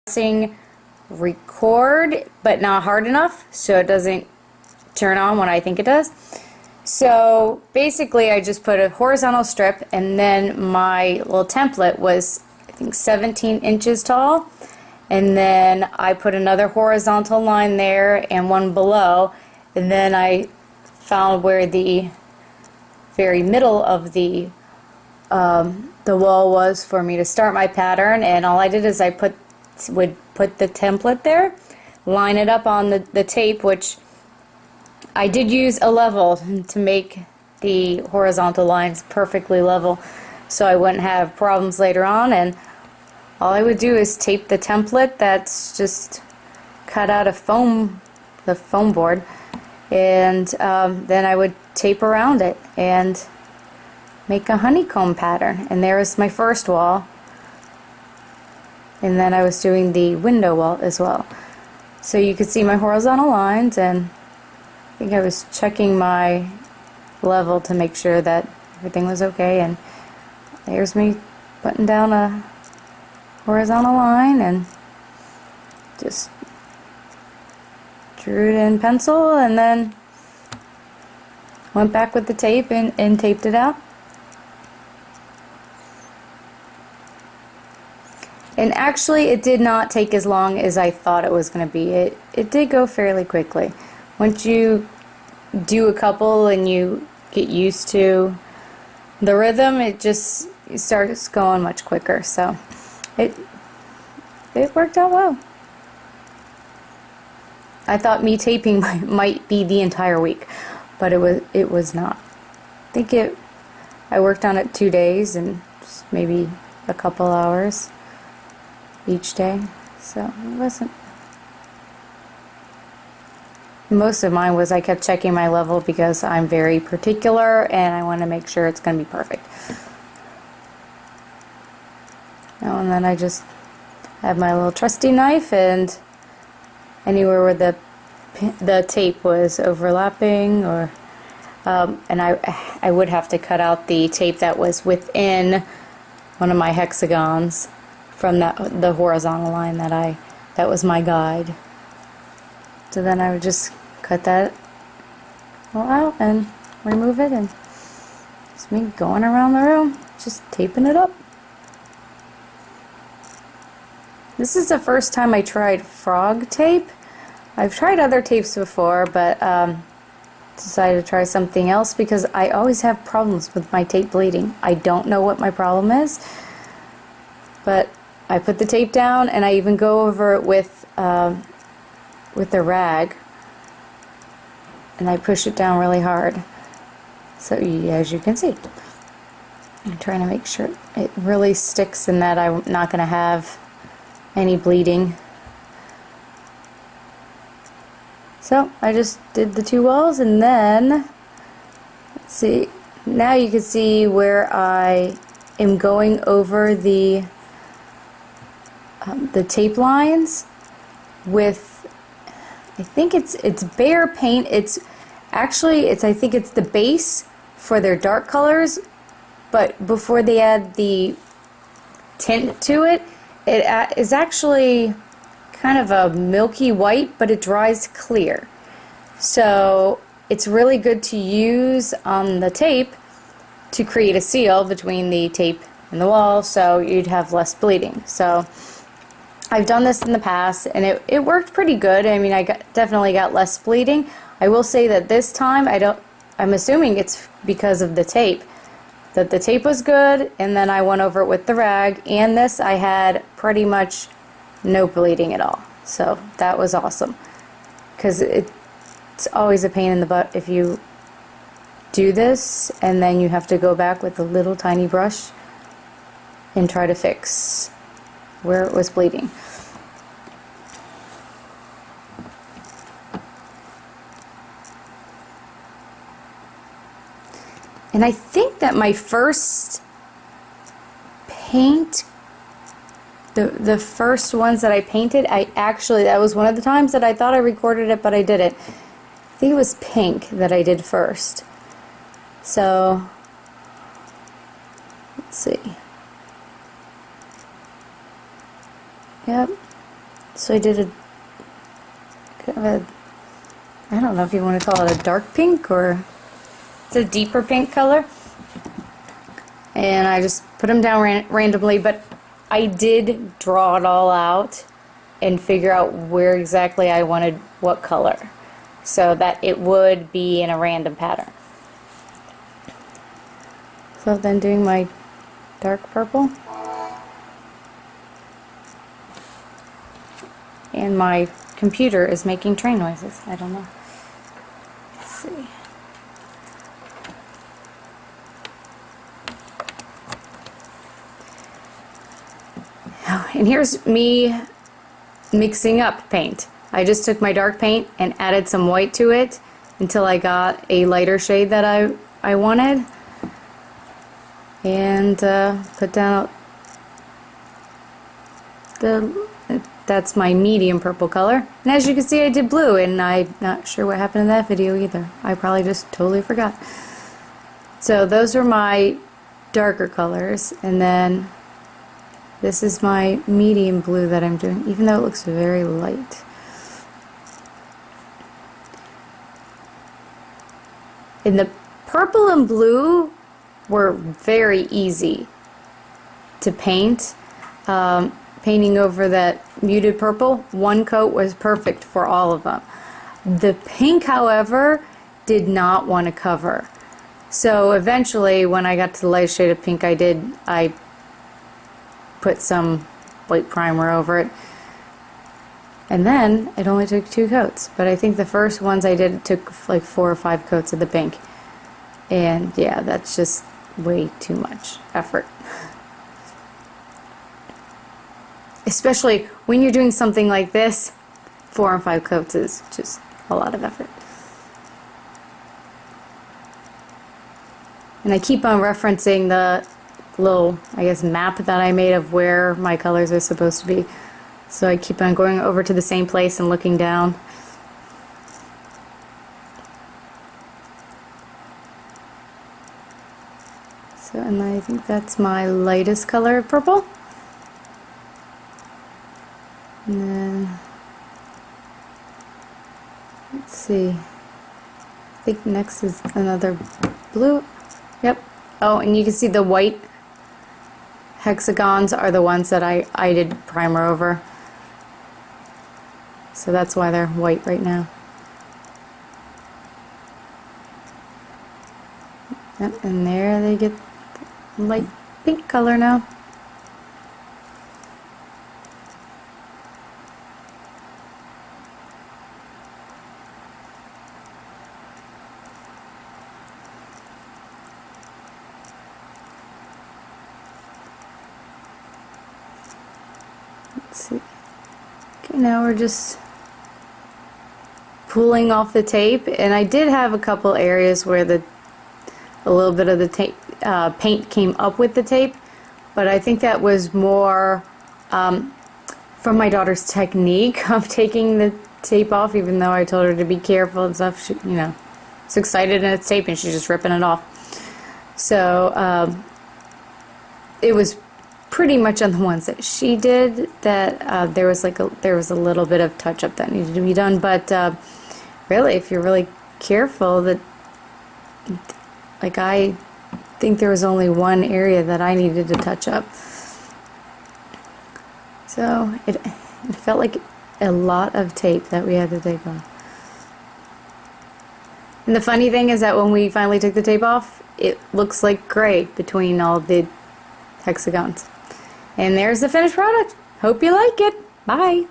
pressing record, but not hard enough, so it doesn't turn on when I think it does. So basically I just put a horizontal strip, and then my little template was, I think, 17 inches tall, and then I put another horizontal line there and one below, and then I found where the very middle of the wall was for me to start my pattern, and all I did is I would put the template there, line it up on the tape, which I did use a level to make the horizontal lines perfectly level so I wouldn't have problems later on, and all I would do is tape the template that's just cut out of foam, the foam board, and then I would tape around it and make a honeycomb pattern. And there was my first wall, and then I was doing the window wall as well. So you could see my horizontal lines, and I think I was checking my level to make sure that everything was okay, and there's me putting down a horizontal line and just drew it in pencil, and then went back with the tape and taped it out. And actually it did not take as long as I thought it was going to be. It did go fairly quickly. Once you do a couple and you get used to the rhythm, it starts going much quicker. So it worked out well. I thought me taping might be the entire week, but it was not. I think I worked on it 2 days and just maybe a couple hours each day, so it wasn't. Most of mine was I kept checking my level because I'm very particular and I want to make sure it's going to be perfect. Oh, and then I just have my little trusty knife, and anywhere where the tape was overlapping, or and I would have to cut out the tape that was within one of my hexagons from the horizontal line that was my guide. So then I would just cut that all out and remove it, and it's me going around the room just taping it up. This is the first time I tried frog tape. I've tried other tapes before, but decided to try something else because I always have problems with my tape bleeding. I don't know what my problem is, but I put the tape down, and I even go over it with a rag, and I push it down really hard. So as you can see, I'm trying to make sure it really sticks and that I'm not going to have any bleeding. So I just did the 2 walls, and then let's see, now you can see where I am going over the tape lines with, I think it's Behr paint. It's actually, I think it's the base for their dark colors, but before they add the tint to it, it is actually kind of a milky white, but it dries clear. So it's really good to use on the tape to create a seal between the tape and the wall, so you'd have less bleeding. So I've done this in the past, and it worked pretty good. I mean, definitely got less bleeding. I will say that this time I'm assuming it's because of the tape, that the tape was good, and then I went over it with the rag, and this I had pretty much no bleeding at all. So that was awesome, because it's always a pain in the butt if you do this and then you have to go back with a little tiny brush and try to fix where it was bleeding. And I think that my first paint, the first ones that I painted, that was one of the times that I thought I recorded it, but I didn't. I think it was pink that I did first. So let's see. Yep. So I did a kind of a, I don't know if you want to call it a dark pink or it's a deeper pink color. And I just put them down randomly, but I did draw it all out and figure out where exactly I wanted what color so that it would be in a random pattern. So then doing my dark purple. And my computer is making train noises. I don't know. Let's see. Oh, and here's me mixing up paint. I just took my dark paint and added some white to it until I got a lighter shade that I wanted. And put down that's my medium purple color. And as you can see, I did blue, and I'm not sure what happened in that video either. I probably just totally forgot. So those are my darker colors, and then this is my medium blue that I'm doing, even though it looks very light. And the purple and blue were very easy to paint. Painting over that muted purple, one coat was perfect for all of them. The pink, however, did not want to cover. So eventually, when I got to the light shade of pink, I put some white primer over it. And then it only took 2 coats. But I think the first ones I did took like 4 or 5 coats of the pink. And yeah, that's just way too much effort. Especially when you're doing something like this, 4 and 5 coats is just a lot of effort. And I keep on referencing the little, I guess, map that I made of where my colors are supposed to be. So I keep on going over to the same place and looking down. So, and I think that's my lightest color of purple. And then, let's see, I think next is another blue. Yep. Oh, and you can see the white hexagons are the ones that I did primer over. So that's why they're white right now. Yep, and there they get light pink color now. Let's see. Okay, now we're just pulling off the tape, and I did have a couple areas where a little bit of the tape paint came up with the tape, but I think that was more from my daughter's technique of taking the tape off, even though I told her to be careful and stuff. She, you know, is excited and it's tape and she's just ripping it off. So it was pretty much on the ones that she did that there was a little bit of touch up that needed to be done, but really, if you're really careful, that like I think there was only one area that I needed to touch up. So it felt like a lot of tape that we had to take off. And the funny thing is that when we finally took the tape off, it looks like gray between all the hexagons. And there's the finished product. Hope you like it. Bye.